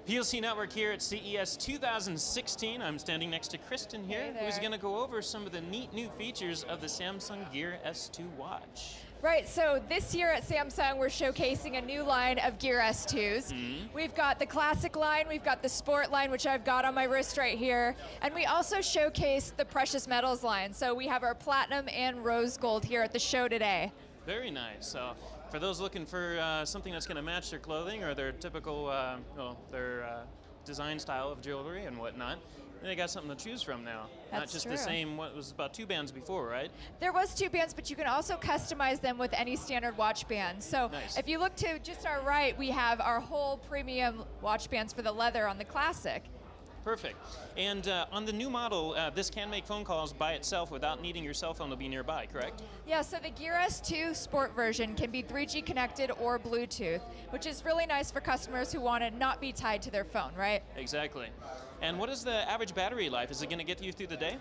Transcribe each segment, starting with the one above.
PLC Network here at CES 2016. I'm standing next to Kristen here, who's going to go over some of the neat new features of the Samsung Gear S2 watch. Right, so this year at Samsung, we're showcasing a new line of Gear S2s. We've got the classic line, we've got the sport line, which I've got on my wrist right here, and we also showcase the precious metals line. So we have our platinum and rose gold here at the show today. Very nice. So for those looking for something that's going to match their clothing or their typical, their design style of jewelry and whatnot, they got something to choose from now. That's Not just true. the same, what was about 2 bands before, right? There was 2 bands, but you can also customize them with any standard watch band. So Nice. if you look to just our right, we have our whole premium watch bands for the leather on the classic. Perfect. And on the new model, this can make phone calls by itself without needing your cell phone to be nearby, correct? Yeah, so the Gear S2 Sport version can be 3G connected or Bluetooth, which is really nice for customers who want to not be tied to their phone, right? Exactly. And what is the average battery life? Is it going to get you through the day?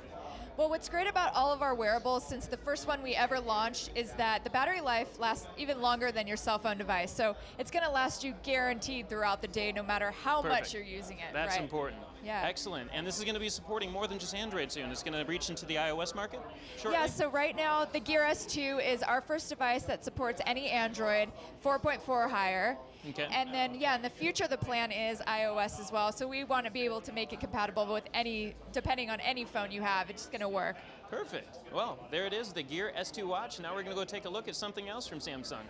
Well, what's great about all of our wearables, since the first one we ever launched, is that the battery life lasts even longer than your cell phone device. So it's going to last you guaranteed throughout the day, no matter how Perfect. much you're using it. That's right? important. Yeah. Excellent. And this is going to be supporting more than just Android soon. It's going to reach into the iOS market shortly? Yeah, so right now the Gear S2 is our first device that supports any Android 4.4 or higher. Okay. And then, yeah, in the future the plan is iOS as well. So we want to be able to make it compatible with any, depending on any phone you have, it's going to work. Perfect. Well, there it is, the Gear S2 watch. Now we're going to go take a look at something else from Samsung.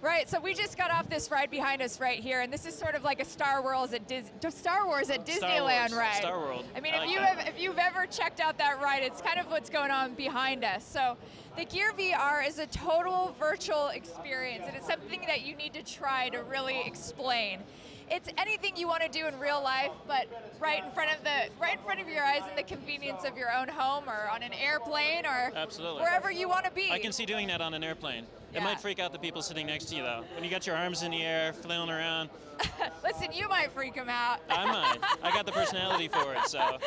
Right, so we just got off this ride behind us right here, and this is sort of like a Star Wars at Disneyland ride. Star World. I mean, I like that. if you've ever checked out that ride, it's kind of what's going on behind us. So the Gear VR is a total virtual experience, and it's something that you need to try to really explain. It's anything you want to do in real life, but right in front of your eyes in the convenience of your own home or on an airplane or Absolutely. wherever you want to be. I can see doing that on an airplane. It Yeah. might freak out the people sitting next to you, though. When you got your arms in the air, flailing around. Listen, you might freak them out. I might. I got the personality for it, so.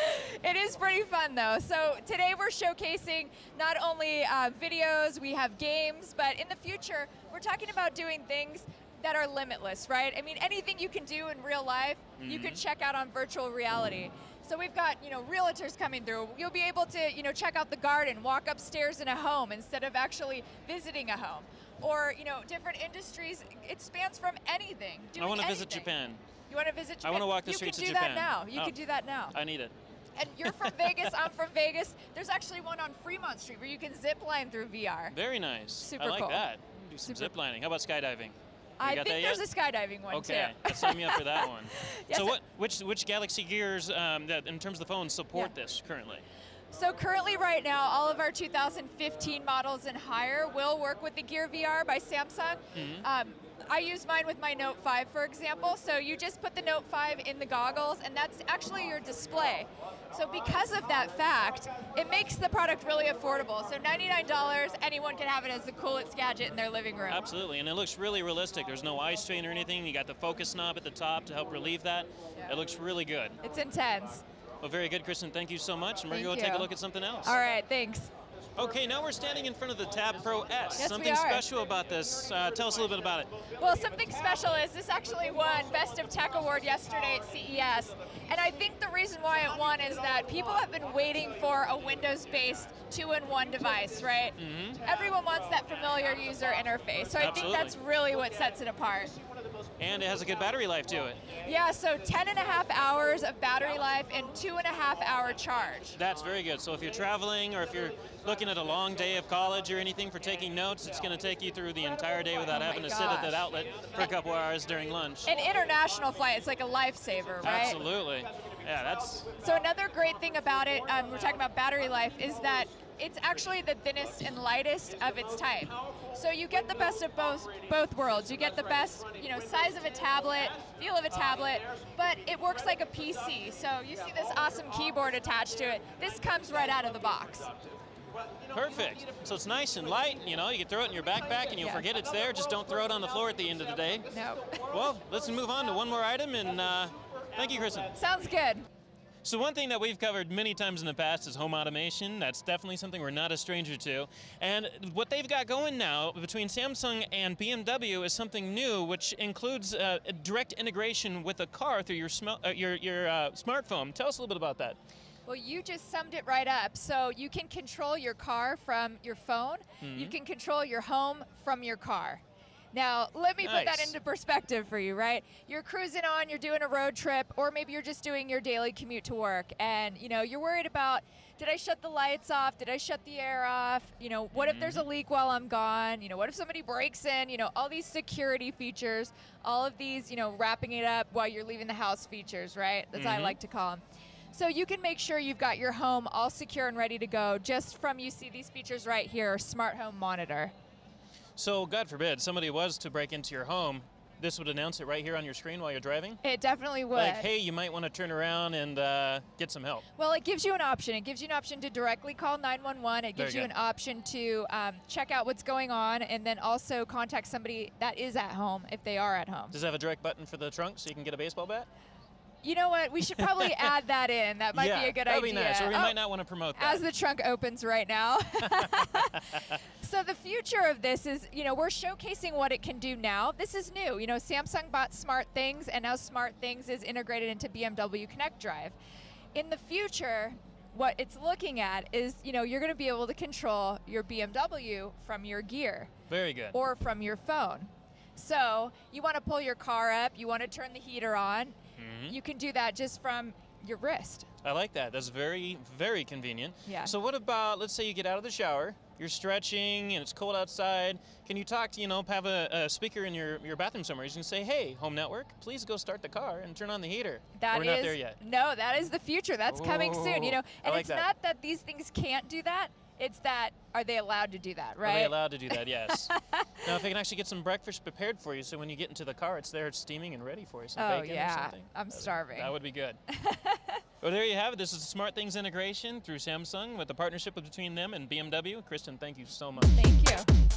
It is pretty fun though. So today we're showcasing not only videos, we have games, but in the future we're talking about doing things that are limitless, right? I mean, anything you can do in real life, you can check out on virtual reality. So we've got, realtors coming through. You'll be able to, check out the garden, walk upstairs in a home instead of actually visiting a home. Or, different industries, it spans from anything. I want to visit anything. Japan. You want to visit Japan? I want to walk the streets of You Japan. can do that now. You can do that now. I need it. And you're from Vegas, I'm from Vegas. There's actually one on Fremont Street where you can zip line through VR. Very nice. Super I like cool. that. Do some zip lining. How about skydiving? I got think that there's yet? a skydiving one Okay, too. sign me up for that one. Yes, So which Galaxy Gears, that in terms of the phones, support this currently? So currently right now, all of our 2015 models and higher will work with the Gear VR by Samsung. I use mine with my Note 5, for example. So you just put the Note 5 in the goggles, and that's actually your display. So because of that fact, it makes the product really affordable. So $99, anyone can have it as the coolest gadget in their living room. Absolutely, and it looks really realistic. There's no eye strain or anything. You got the focus knob at the top to help relieve that. Yeah. It looks really good. It's intense. Well, very good, Kristen. Thank you so much, and we're Thank going to take you. a look at something else. All right, thanks. Okay, now we're standing in front of the Tab Pro S. Yes, Something we are. special about this. Tell us a little bit about it. Well, something special is this actually won Best of Tech Award yesterday at CES. And I think the reason why it won is that people have been waiting for a Windows-based two-in-one device, right? Everyone wants that familiar user interface. So I think Absolutely. that's really what sets it apart. And it has a good battery life to it. Yeah, so 10.5 hours of battery life and 2.5-hour charge. That's very good. So if you're traveling or if you're looking at a long day of college or anything for taking notes, it's going to take you through the entire day without having to sit at that outlet for a couple hours during lunch. An international flight, it's like a lifesaver, right? Absolutely. Yeah, that's So another great thing about it, we're talking about battery life, is that it's actually the thinnest and lightest of its type. So you get the best of both worlds. You get the best, size of a tablet, feel of a tablet, but it works like a PC. So you see this awesome keyboard attached to it. This comes right out of the box. perfect. So it's nice and light. You can throw it in your backpack and you'll forget it's there. Just don't throw it on the floor at the end of the day. No. Well, let's move on to one more item, and thank you, Kristen. Sounds good. So one thing that we've covered many times in the past is home automation. That's definitely something we're not a stranger to. And what they've got going now between Samsung and BMW is something new, which includes a direct integration with a car through your smartphone. Tell us a little bit about that. Well, you just summed it right up. So you can control your car from your phone. You can control your home from your car. Now, let me put that into perspective for you, right? You're cruising on, you're doing a road trip, or maybe you're just doing your daily commute to work, and you're worried about, did I shut the lights off? Did I shut the air off? What if there's a leak while I'm gone? What if somebody breaks in? All these security features, all of these, wrapping it up while you're leaving the house features, right? That's what I like to call them. So you can make sure you've got your home all secure and ready to go just from, you see these features right here, smart home monitor. So, God forbid, somebody was to break into your home, this would announce it right here on your screen while you're driving? It definitely would. Like, hey, you might want to turn around and get some help. Well, it gives you an option. It gives you an option to directly call 911. It gives you an option to check out what's going on, and then also contact somebody that is at home if they are at home. Does it have a direct button for the trunk so you can get a baseball bat? You know what? We should probably add that in. That might be a good idea. That'd be nice, or we might not want to promote that. As the trunk opens right now. So the future of this is, we're showcasing what it can do now. This is new. Samsung bought SmartThings, and now SmartThings is integrated into BMW Connect Drive. In the future, what it's looking at is, you're going to be able to control your BMW from your gear. Very good. Or from your phone. So you want to pull your car up, you want to turn the heater on, you can do that just from your wrist. I like that. That's very, very convenient. Yeah. So what about, let's say you get out of the shower, you're stretching and it's cold outside. Can you talk to, have a speaker in your bathroom somewhere? You can say, hey, home network, please go start the car and turn on the heater. We're not there yet. No, that is the future. That's coming soon. And it's not that these things can't do that. It's that, are they allowed to do that, right? Are they allowed to do that, yes. Now, if they can actually get some breakfast prepared for you, so when you get into the car, it's there, it's steaming and ready for you, some bacon or something. I'm starving. That would be good. Well, there you have it. This is SmartThings integration through Samsung with the partnership between them and BMW. Kristen, thank you so much. Thank you.